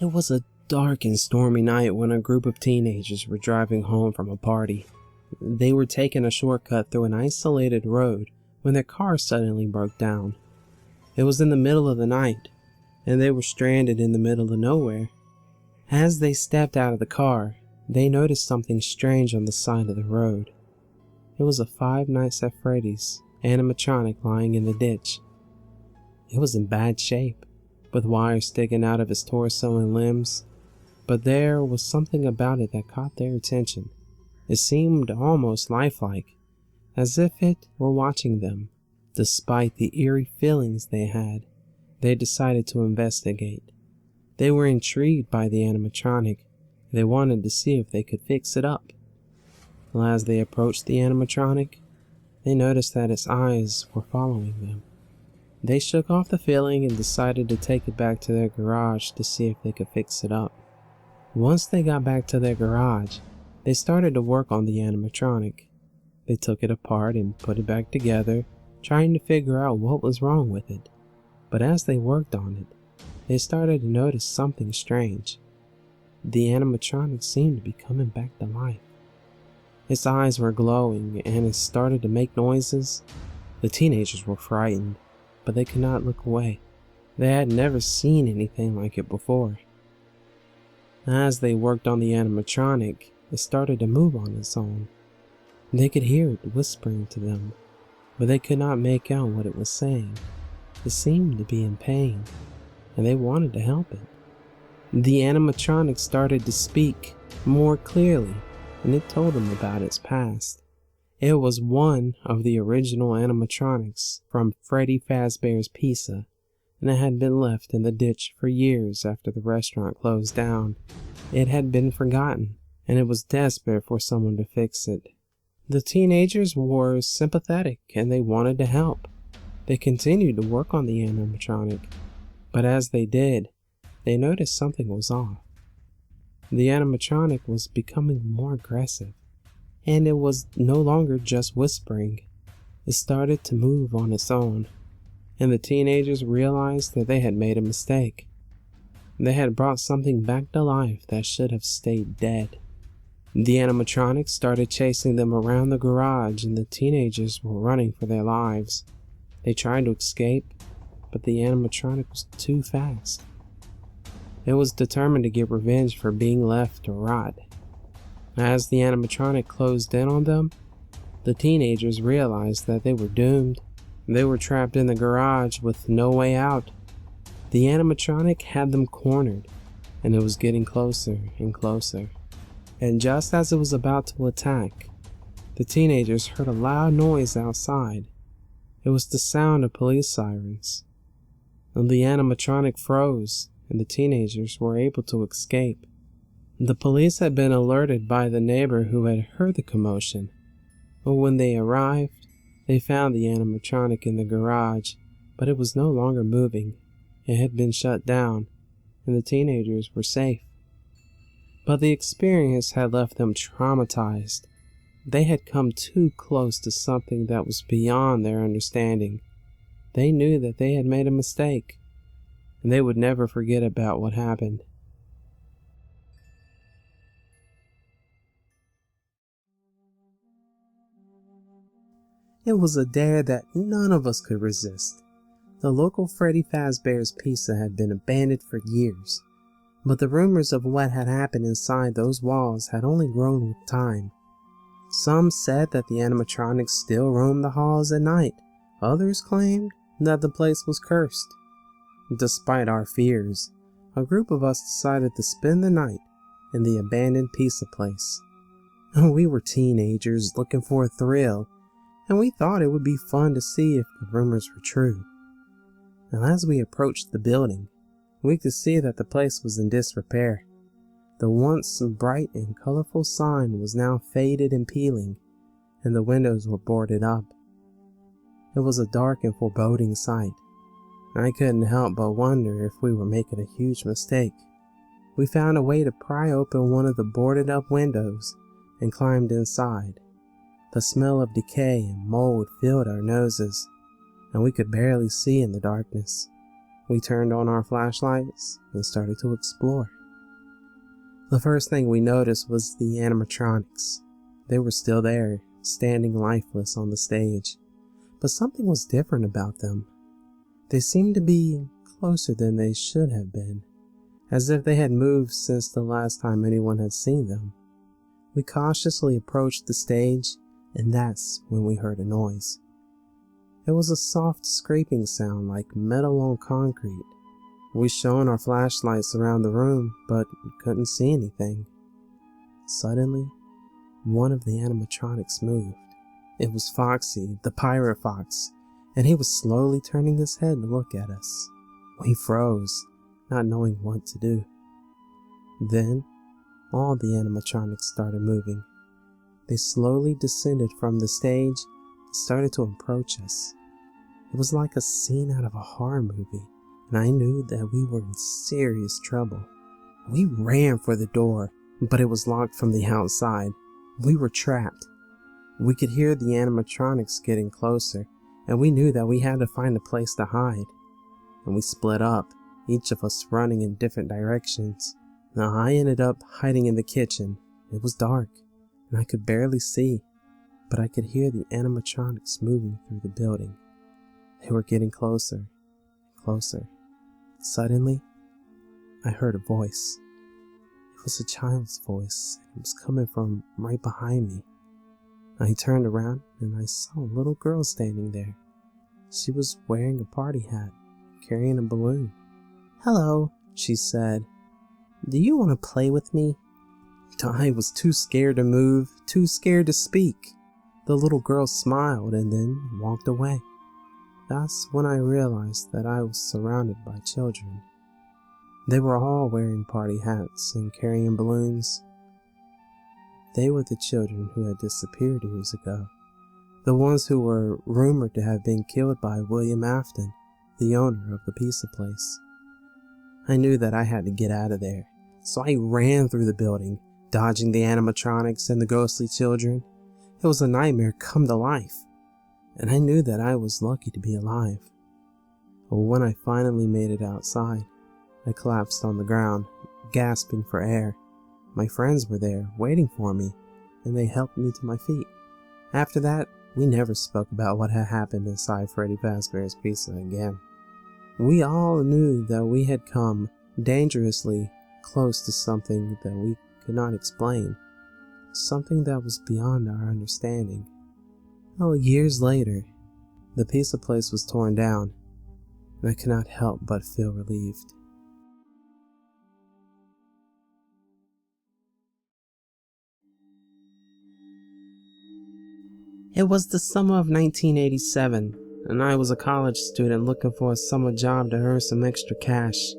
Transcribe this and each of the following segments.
It was a dark and stormy night when a group of teenagers were driving home from a party. They were taking a shortcut through an isolated road when their car suddenly broke down. It was in the middle of the night, and they were stranded in the middle of nowhere. As they stepped out of the car, they noticed something strange on the side of the road. It was a Five Nights at Freddy's animatronic lying in the ditch. It was in bad shape, with wires sticking out of its torso and limbs, but there was something about it that caught their attention. It seemed almost lifelike, as if it were watching them. Despite the eerie feelings they had, they decided to investigate. They were intrigued by the animatronic. They wanted to see if they could fix it up. As they approached the animatronic, they noticed that its eyes were following them. They shook off the feeling and decided to take it back to their garage to see if they could fix it up. Once they got back to their garage, they started to work on the animatronic. They took it apart and put it back together, trying to figure out what was wrong with it. But as they worked on it, they started to notice something strange. The animatronic seemed to be coming back to life. Its eyes were glowing and it started to make noises. The teenagers were frightened, but they could not look away. They had never seen anything like it before. As they worked on the animatronic, it started to move on its own. They could hear it whispering to them, but they could not make out what it was saying. It seemed to be in pain, and they wanted to help it. The animatronic started to speak more clearly, and it told them about its past. It was one of the original animatronics from FREDDY FAZBEAR'S Pizza, and it had been left in the ditch for years after the restaurant closed down. It had been forgotten, and it was desperate for someone to fix it. The teenagers were sympathetic, and they wanted to help. They continued to work on the animatronic, but as they did, they noticed something was off. The animatronic was becoming more aggressive, and it was no longer just whispering. It started to move on its own, and the teenagers realized that they had made a mistake. They had brought something back to life that should have stayed dead. The animatronic started chasing them around the garage, and the teenagers were running for their lives. They tried to escape, but the animatronic was too fast. It was determined to get revenge for being left to rot. As the animatronic closed in on them, the teenagers realized that they were doomed. They were trapped in the garage with no way out. The animatronic had them cornered, and it was getting closer and closer. And just as it was about to attack, the teenagers heard a loud noise outside. It was the sound of police sirens. And the animatronic froze, and the teenagers were able to escape. The police had been alerted by the neighbor who had heard the commotion. But when they arrived, they found the animatronic in the garage, but it was no longer moving. It had been shut down, and the teenagers were safe. But the experience had left them traumatized. They had come too close to something that was beyond their understanding. They knew that they had made a mistake, and they would never forget about what happened. It was a dare that none of us could resist. The local FREDDY FAZBEAR'S Pizza had been abandoned for years, but the rumors of what had happened inside those walls had only grown with time. Some said that the animatronics still roamed the halls at night. Others claimed that the place was cursed. Despite our fears, a group of us decided to spend the night in the abandoned pizza place. We were teenagers looking for a thrill, and we thought it would be fun to see if the rumors were true. And as we approached the building, we could see that the place was in disrepair. The once bright and colorful sign was now faded and peeling, and the windows were boarded up. It was a dark and foreboding sight. I couldn't help but wonder if we were making a huge mistake. We found a way to pry open one of the boarded up windows and climbed inside. The smell of decay and mold filled our noses, and we could barely see in the darkness. We turned on our flashlights and started to explore. The first thing we noticed was the animatronics. They were still there, standing lifeless on the stage, but something was different about them. They seemed to be closer than they should have been, as if they had moved since the last time anyone had seen them. We cautiously approached the stage, and that's when we heard a noise. It was a soft scraping sound like metal on concrete. We shone our flashlights around the room, but couldn't see anything. Suddenly, one of the animatronics moved. It was Foxy, the pirate fox, and he was slowly turning his head to look at us. We froze, not knowing what to do. Then, all the animatronics started moving. They slowly descended from the stage and started to approach us. It was like a scene out of a horror movie, and I knew that we were in serious trouble. We ran for the door, but it was locked from the outside. We were trapped. We could hear the animatronics getting closer, and we knew that we had to find a place to hide. And we split up, each of us running in different directions. Now I ended up hiding in the kitchen. It was dark, and I could barely see, but I could hear the animatronics moving through the building. They were getting closer and closer. Suddenly, I heard a voice. It was a child's voice, and it was coming from right behind me. I turned around and I saw a little girl standing there. She was wearing a party hat, carrying a balloon. "Hello," she said. "Do you want to play with me?" I was too scared to move, too scared to speak. The little girl smiled and then walked away. That's when I realized that I was surrounded by children. They were all wearing party hats and carrying balloons. They were the children who had disappeared years ago, the ones who were rumored to have been killed by William Afton, the owner of the pizza place. I knew that I had to get out of there, so I ran through the building, dodging the animatronics and the ghostly children. It was a nightmare come to life, and I knew that I was lucky to be alive. But when I finally made it outside, I collapsed on the ground, gasping for air. My friends were there, waiting for me, and they helped me to my feet. After that, we never spoke about what had happened inside Freddy Fazbear's Pizza again. We all knew that we had come dangerously close to something that we could not explain, something that was beyond our understanding. Well, years later, the pizza place was torn down, and I could not help but feel relieved. It was the summer of 1987, and I was a college student looking for a summer job to earn some extra cash.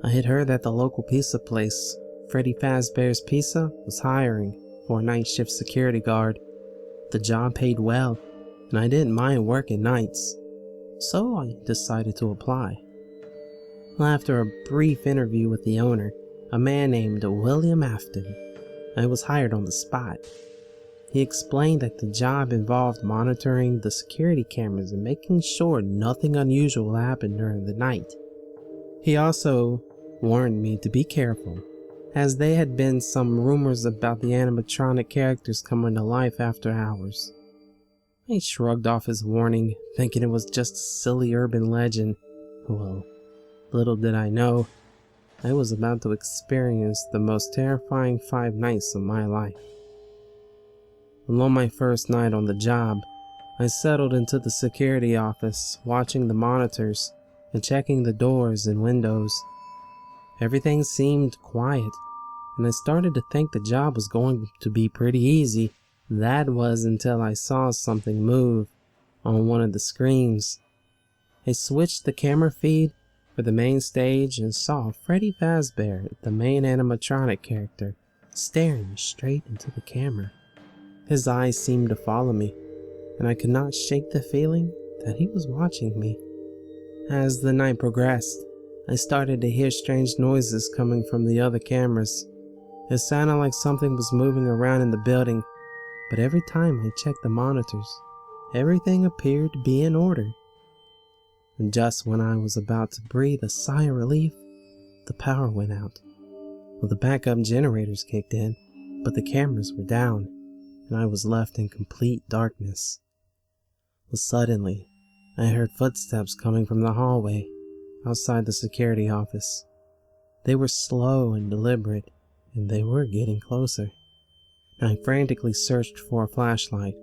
I had heard that the local pizza place, Freddy Fazbear's Pizza, was hiring for a night shift security guard. The job paid well, and I didn't mind working nights, so I decided to apply. After a brief interview with the owner, a man named William Afton, I was hired on the spot. He explained that the job involved monitoring the security cameras and making sure nothing unusual happened during the night. He also warned me to be careful, as there had been some rumors about the animatronic characters coming to life after hours. I shrugged off his warning, thinking it was just a silly urban legend. Well, little did I know, I was about to experience the most terrifying 5 nights of my life. On my first night on the job, I settled into the security office, watching the monitors and checking the doors and windows. Everything seemed quiet, and I started to think the job was going to be pretty easy. That was until I saw something move on one of the screens. I switched the camera feed for the main stage and saw Freddy Fazbear, the main animatronic character, staring straight into the camera. His eyes seemed to follow me, and I could not shake the feeling that he was watching me. As the night progressed, I started to hear strange noises coming from the other cameras. It sounded like something was moving around in the building, but every time I checked the monitors, everything appeared to be in order. And just when I was about to breathe a sigh of relief, the power went out. Well, the backup generators kicked in, but the cameras were down, and I was left in complete darkness. Well, suddenly, I heard footsteps coming from the hallway outside the security office. They were slow and deliberate, and they were getting closer. I frantically searched for a flashlight,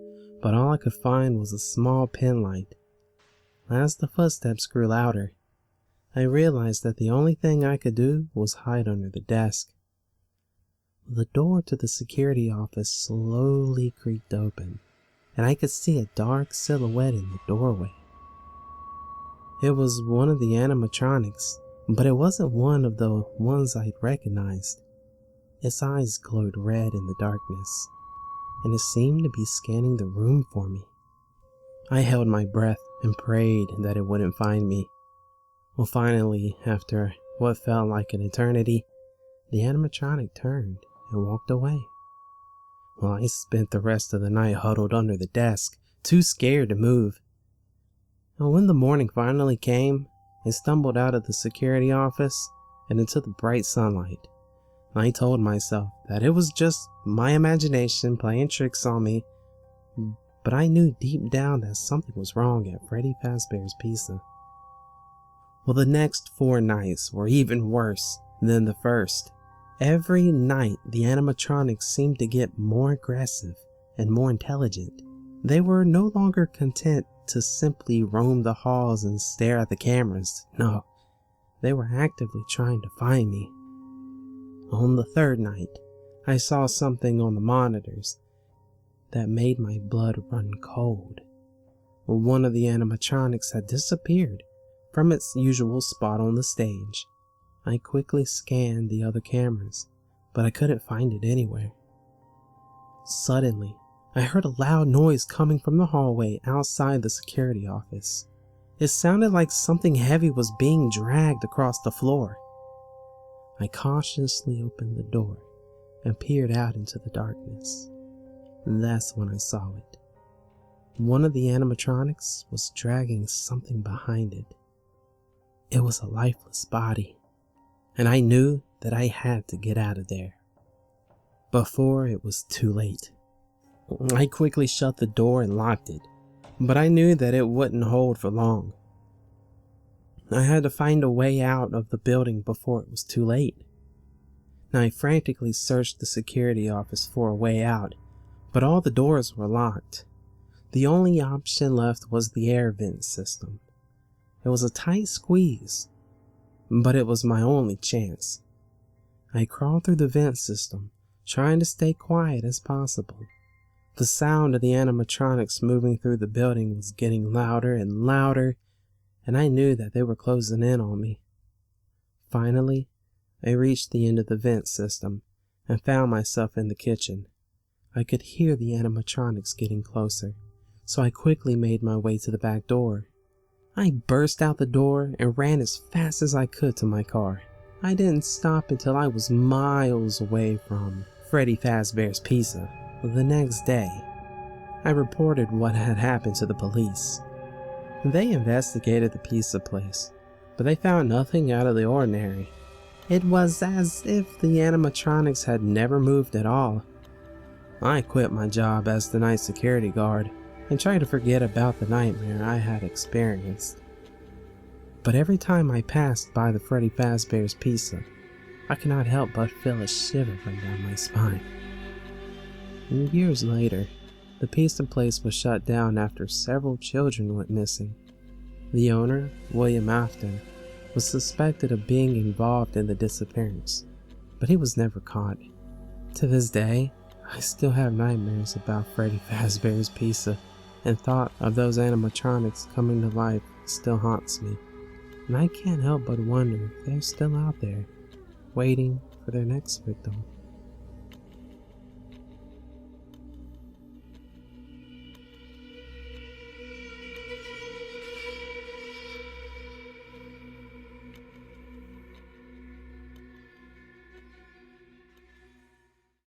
but all I could find was a small pin light. As the footsteps grew louder, I realized that the only thing I could do was hide under the desk. The door to the security office slowly creaked open, and I could see a dark silhouette in the doorway. It was one of the animatronics, but it wasn't one of the ones I'd recognized. Its eyes glowed red in the darkness, and it seemed to be scanning the room for me. I held my breath and prayed that it wouldn't find me. Well, finally, after what felt like an eternity, the animatronic turned and walked away. Well, I spent the rest of the night huddled under the desk, too scared to move. And when the morning finally came, I stumbled out of the security office and into the bright sunlight. I told myself that it was just my imagination playing tricks on me, but I knew deep down that something was wrong at Freddy Fazbear's Pizza. Well, the next 4 nights were even worse than the first. Every night, the animatronics seemed to get more aggressive and more intelligent. They were no longer content to simply roam the halls and stare at the cameras. No, they were actively trying to find me. On the 3rd night, I saw something on the monitors that made my blood run cold. One of the animatronics had disappeared from its usual spot on the stage. I quickly scanned the other cameras, but I couldn't find it anywhere. Suddenly, I heard a loud noise coming from the hallway outside the security office. It sounded like something heavy was being dragged across the floor. I cautiously opened the door and peered out into the darkness. That's when I saw it. One of the animatronics was dragging something behind it. It was a lifeless body, and I knew that I had to get out of there before it was too late. I quickly shut the door and locked it, but I knew that it wouldn't hold for long. I had to find a way out of the building before it was too late. I frantically searched the security office for a way out, but all the doors were locked. The only option left was the air vent system. It was a tight squeeze, but it was my only chance. I crawled through the vent system, trying to stay quiet as possible. The sound of the animatronics moving through the building was getting louder and louder, and I knew that they were closing in on me. Finally, I reached the end of the vent system and found myself in the kitchen. I could hear the animatronics getting closer, so I quickly made my way to the back door. I burst out the door and ran as fast as I could to my car. I didn't stop until I was miles away from Freddy Fazbear's Pizza. The next day, I reported what had happened to the police. They investigated the pizza place, but they found nothing out of the ordinary. It was as if the animatronics had never moved at all. I quit my job as the night security guard and tried to forget about the nightmare I had experienced. But every time I passed by the Freddy Fazbear's Pizza, I could not help but feel a shiver run down my spine. Years later, the pizza place was shut down after several children went missing. The owner, William Afton, was suspected of being involved in the disappearance, but he was never caught. To this day, I still have nightmares about Freddy Fazbear's Pizza, and thought of those animatronics coming to life still haunts me, and I can't help but wonder if they're still out there, waiting for their next victim.